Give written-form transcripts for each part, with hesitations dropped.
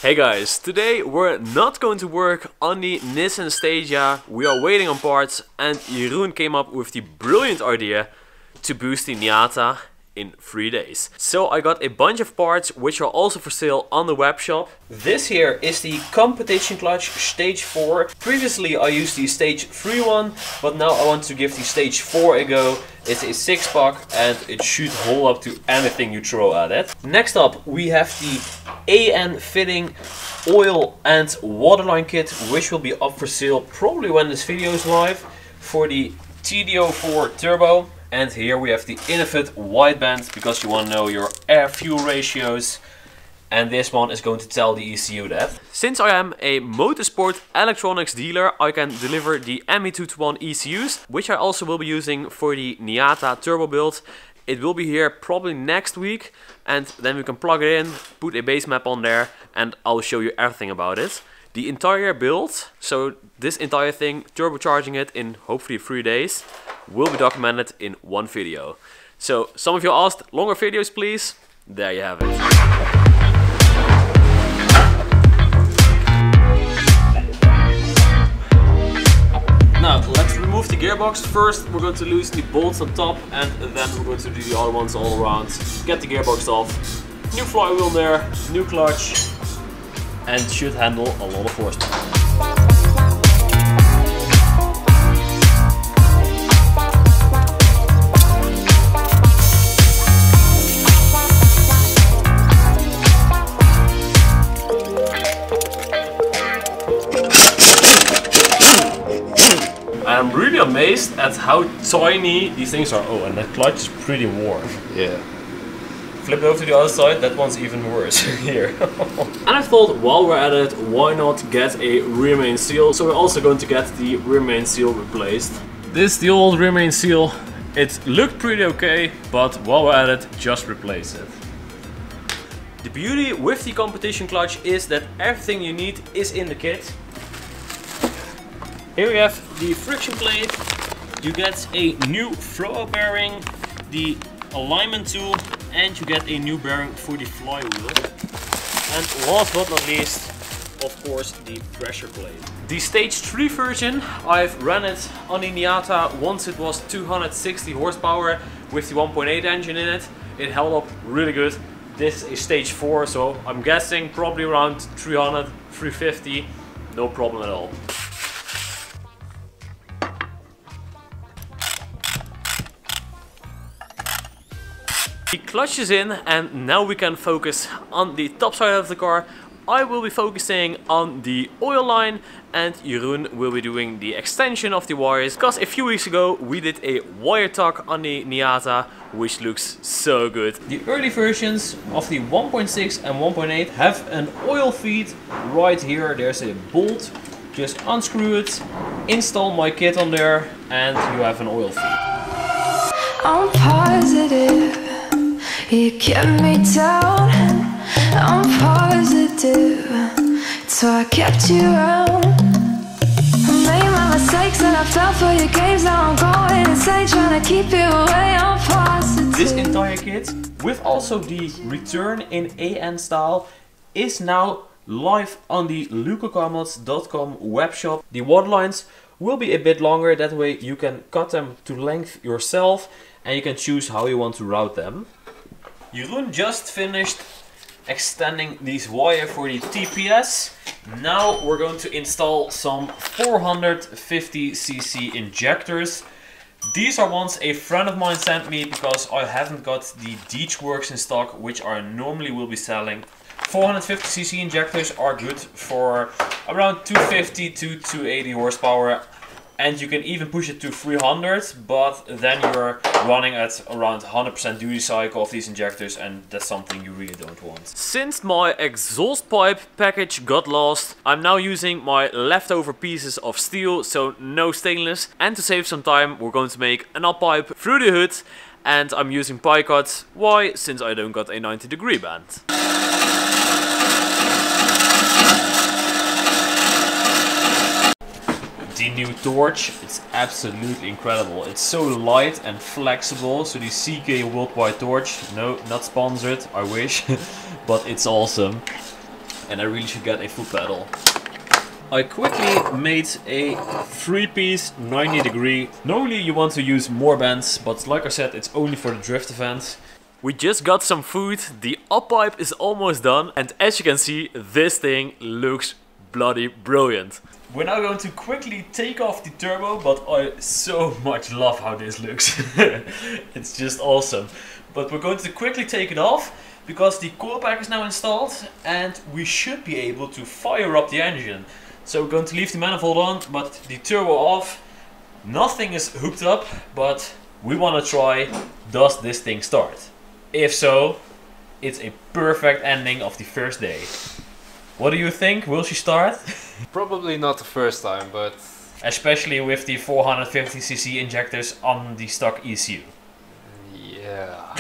Hey guys, today we're not going to work on the Nissan Stagia. We are waiting on parts and Jeroen came up with the brilliant idea to boost the Miata in 3 days. So I got a bunch of parts which are also for sale on the web shop. This here is the competition clutch stage 4. Previously I used the stage 3 one, but now I want to give the stage 4 a go. It's a 6-pack and it should hold up to anything you throw at it. Next up we have the AN fitting oil and waterline kit, which will be up for sale probably when this video is live, for the TDO4 Turbo. And here we have the Innovate wideband, because you want to know your air-fuel ratios. And this one is going to tell the ECU that. Since I am a motorsport electronics dealer, I can deliver the ME221 ECUs, which I also will be using for the Miata turbo build. It will be here probably next week, and then we can plug it in, put a base map on there, and I'll show you everything about it. The entire build, so this entire thing, turbocharging it in hopefully 3 days, will be documented in one video. So some of you asked, longer videos please, there you have it. Now let's remove the gearbox. First we're going to loosen the bolts on top, and then we're going to do the other ones all around. Get the gearbox off, new flywheel there, new clutch, and should handle a lot of horsepower. I'm really amazed at how tiny these things are. Oh, and that clutch is pretty warm. Yeah. Flip it over to the other side, that one's even worse here. And I thought, while we're at it, why not get a rear main seal? So we're also going to get the rear main seal replaced. This is the old rear main seal. It looked pretty okay, but while we're at it, just replace it. The beauty with the competition clutch is that everything you need is in the kit. Here we have the friction plate, you get a new throwout bearing, the alignment tool, and you get a new bearing for the flywheel. And last but not least, of course, the pressure plate. The stage 3 version, I've run it on the Miata once it was 260 horsepower with the 1.8 engine in it. It held up really good. This is stage 4, so I'm guessing probably around 300, 350, no problem at all. The clutch is in, and now we can focus on the top side of the car. I will be focusing on the oil line, and Jeroen will be doing the extension of the wires, because a few weeks ago we did a wire tuck on the Miata, which looks so good. The early versions of the 1.6 and 1.8 have an oil feed right here. There's a bolt, just unscrew it, install my kit on there, and you have an oil feed. I'm positive you kept me down. I'm positive, so I kept you around. I made my mistakes and I fell for your games. Now I'm going insane trying to keep you away. I'm positive. This entire kit, with also the return in AN style, is now live on the lucocarmods.com webshop. The waterlines will be a bit longer, that way you can cut them to length yourself and you can choose how you want to route them. Jeroen just finished extending these wire for the TPS. Now we're going to install some 450cc injectors. These are ones a friend of mine sent me because I haven't got the Deechworks in stock, which I normally will be selling. 450cc injectors are good for around 250 to 280 horsepower. And you can even push it to 300, but then you're running at around 100% duty cycle of these injectors, and that's something you really don't want. Since my exhaust pipe package got lost, I'm now using my leftover pieces of steel, so no stainless. And to save some time, we're going to make an up pipe through the hood, and I'm using pie cuts. Why? Since I don't got a 90-degree band. The new torch, it's absolutely incredible. It's so light and flexible. So the CK Worldwide torch, no, not sponsored, I wish, but it's awesome. and I really should get a foot pedal. I quickly made a 3-piece 90-degree. Normally you want to use more bands, but like I said, it's only for the drift event. We just got some food, the up pipe is almost done, and as you can see, this thing looks bloody brilliant. We're now going to quickly take off the turbo, but I so much love how this looks. It's just awesome. But we're going to quickly take it off, because the coil pack is now installed, and we should be able to fire up the engine. So we're going to leave the manifold on, but the turbo off. Nothing is hooked up, but we want to try, does this thing start? If so, it's a perfect ending of the first day. What do you think? Will she start? Probably not the first time, but... Especially with the 450cc injectors on the stock ECU. Yeah.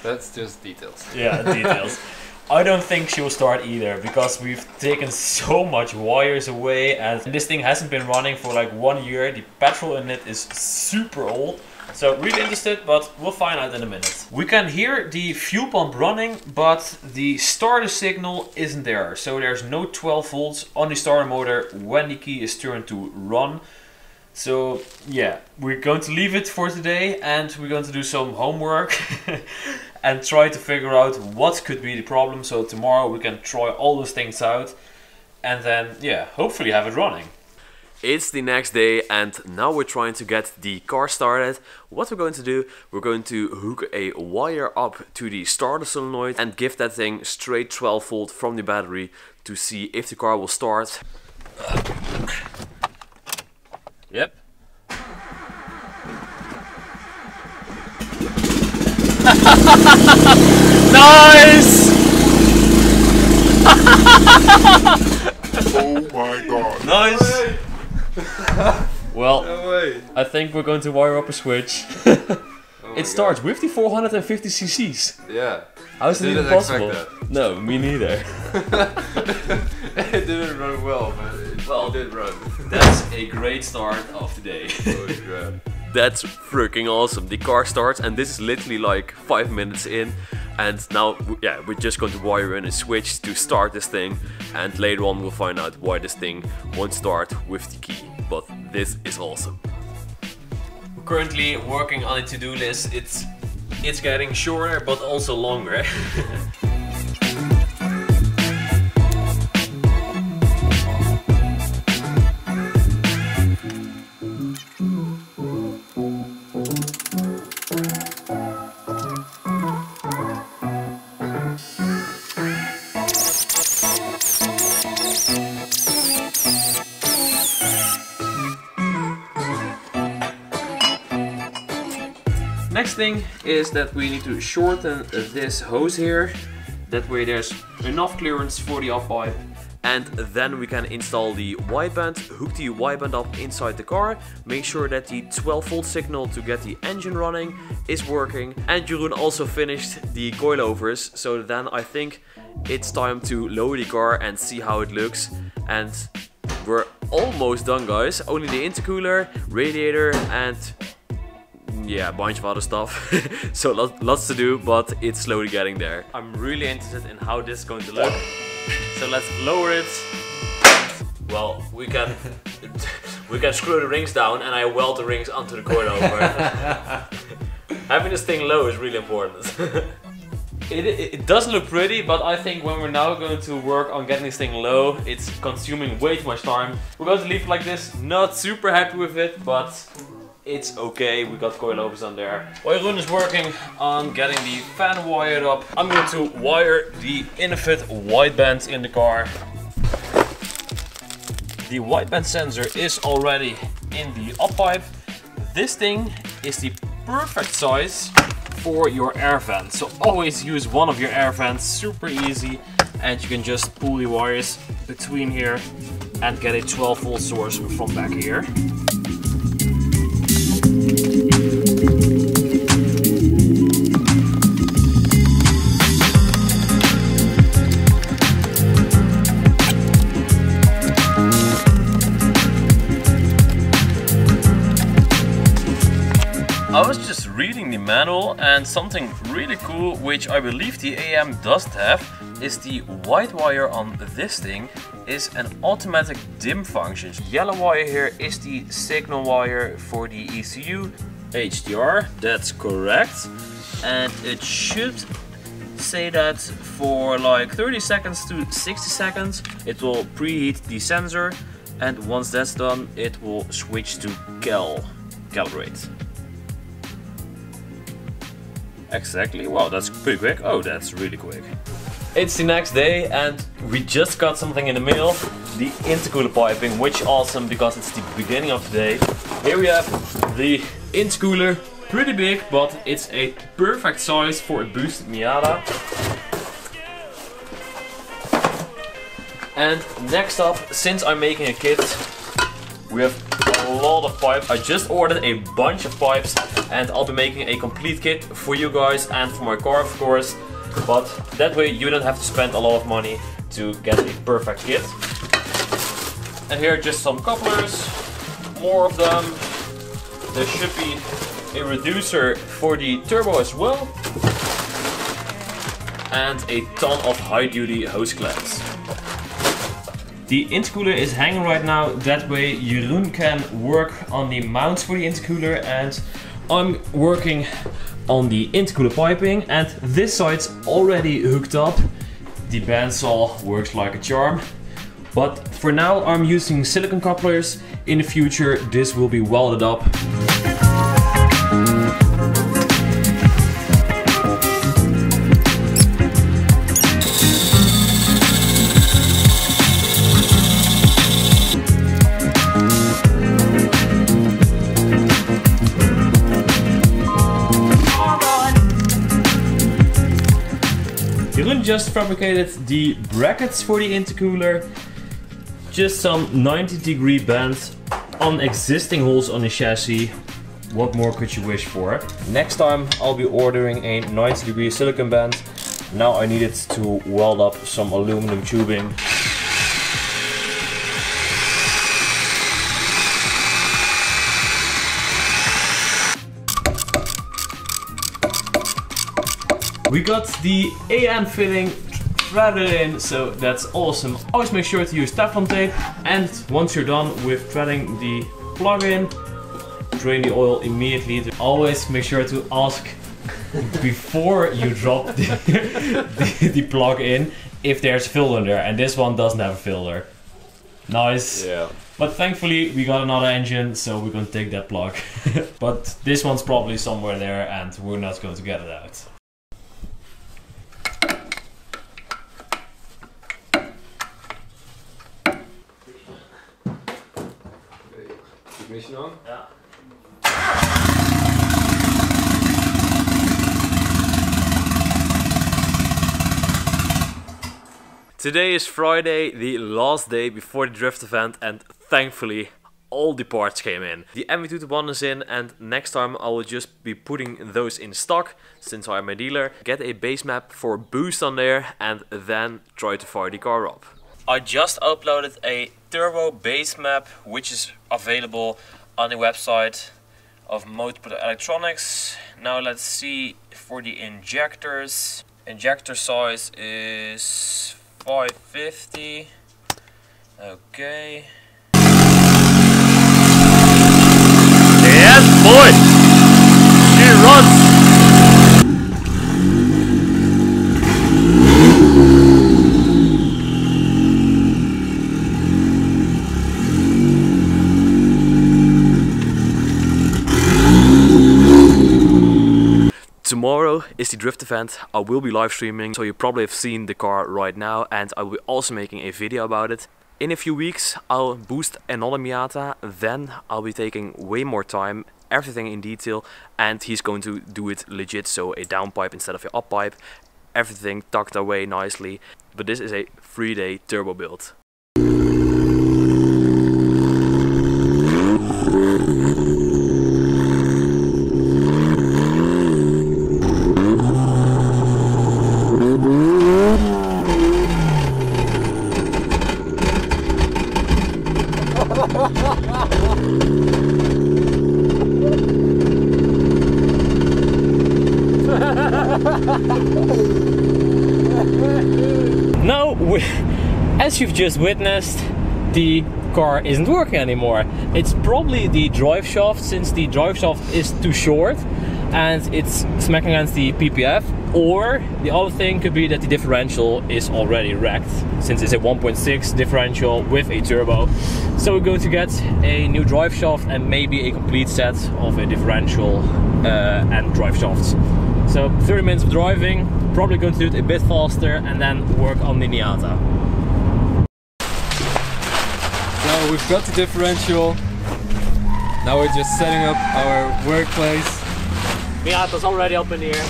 That's just details. Yeah, details. I don't think she will start either, because we've taken so much wires away and this thing hasn't been running for like 1 year. The petrol in it is super old. So really interested, but we'll find out in a minute. We can hear the fuel pump running, but the starter signal isn't there. So there's no 12 volts on the starter motor when the key is turned to run. So yeah, we're going to leave it for today and we're going to do some homework and try to figure out what could be the problem. So tomorrow we can try all those things out and then yeah, hopefully have it running. It's the next day and now we're trying to get the car started. What we're going to do, we're going to hook a wire up to the starter solenoid and give that thing straight 12 volt from the battery to see if the car will start. Yep. Nice! Oh my god. Nice! Well, No way. I think we're going to wire up a switch. It starts with the 450 cc's. Yeah. How is it even Didn't possible? expect No, me neither. It didn't run well, but it did run. That's a great start of the day. Holy crap. That's freaking awesome. The car starts and this is literally like 5 minutes in. And now, yeah, we're just going to wire in a switch to start this thing. And later on we'll find out why this thing won't start with the key. But this is awesome. We're currently working on a to-do list. It's getting shorter but also longer. Next thing is that we need to shorten this hose here. That way there's enough clearance for the up pipe. And then we can install the wideband, hook the wideband up inside the car, make sure that the 12 volt signal to get the engine running is working. And Jeroen also finished the coilovers, so then I think it's time to lower the car and see how it looks. And we're almost done, guys. Only the intercooler, radiator and yeah, a bunch of other stuff. So lots to do, but it's slowly getting there. I'm really interested in how this is going to look. So let's lower it. Well, we can screw the rings down and I weld the rings onto the coilover. Having this thing low is really important. It doesn't look pretty, but I think when we're now going to work on getting this thing low, it's consuming way too much time. We're going to leave it like this. Not super happy with it, but it's okay. We got coilovers on there. While Jeroen is working on getting the fan wired up, I'm going to wire the Infinite wideband in the car. The wideband sensor is already in the up pipe. This thing is the perfect size for your air vent. So always use one of your air vents, super easy, and you can just pull the wires between here and get a 12 volt source from back here. I was just reading the manual, and something really cool, which I believe the AM doesn't have, is the white wire on this thing is an automatic dim function. The yellow wire here is the signal wire for the ECU. HDR, that's correct. And it should say that for like 30 seconds to 60 seconds it will preheat the sensor, and once that's done it will switch to calibrate. Exactly, wow, that's pretty quick. Oh, that's really quick. It's the next day and we just got something in the mail. The intercooler piping, which is awesome because it's the beginning of the day. Here we have the intercooler, pretty big, but it's a perfect size for a boosted Miata. And next up, since I'm making a kit, we have a lot of pipes. I just ordered a bunch of pipes and I'll be making a complete kit for you guys and for my car, of course. But that way you don't have to spend a lot of money to get a perfect kit. And here are just some couplers, more of them. There should be a reducer for the turbo as well. And a ton of high-duty hose clamps. The intercooler is hanging right now, that way Jeroen can work on the mounts for the intercooler and I'm working on the intercooler piping, and this side's already hooked up. The bandsaw works like a charm. But for now I'm using silicone couplers. In the future this will be welded up. Jeroen just fabricated the brackets for the intercooler. Just some 90-degree bends on existing holes on the chassis. What more could you wish for? Next time I'll be ordering a 90-degree silicone band. Now I needed to weld up some aluminum tubing. We got the AN fitting threaded in, so that's awesome. Always make sure to use Teflon tape, and once you're done with threading the plug-in, drain the oil immediately. Always make sure to ask before you drop the plug in if there's a filter there, and this one doesn't have a filter. Nice. Yeah. But thankfully we got another engine, so we're gonna take that plug. But this one's probably somewhere there and we're not going to get it out. Ignition on? Yeah. Today is Friday, the last day before the drift event, and thankfully all the parts came in. The MV221 is in, and next time I will just be putting those in stock since I am my dealer. Get a base map for boost on there and then try to fire the car up. I just uploaded a turbo base map which is available on the website of Multiple Electronics. Now let's see for the injectors. Injector size is 550. Okay. Yes, boy! She runs! Tomorrow is the drift event. I will be live streaming, so you probably have seen the car right now, and I will be also making a video about it. In a few weeks I'll boost another Miata, then I'll be taking way more time, everything in detail, and he's going to do it legit, so a downpipe instead of an uppipe, everything tucked away nicely. But this is a 3-day turbo build. as you've just witnessed, the car isn't working anymore. It's probably the drive shaft, since the drive shaft is too short and it's smacking against the PPF, or the other thing could be that the differential is already wrecked, since it's a 1.6 differential with a turbo. So we're going to get a new drive shaft and maybe a complete set of a differential and drive shafts. So 30 minutes of driving, probably going to do it a bit faster and then work on the Miata. So we've got the differential. Now we're just setting up our workplace. Miata's already up in the air.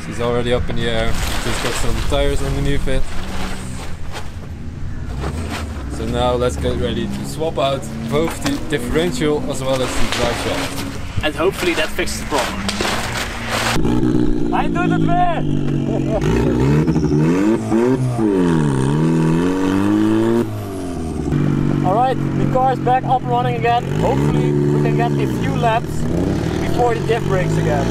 She's already up in the air. Just got some tires underneath it. So now let's get ready to swap out both the differential as well as the drive shaft. And hopefully that fixes the problem. Hij doet het weer! Alright, the car is back up and running again. Hopefully we can get a few laps before the diff breaks again.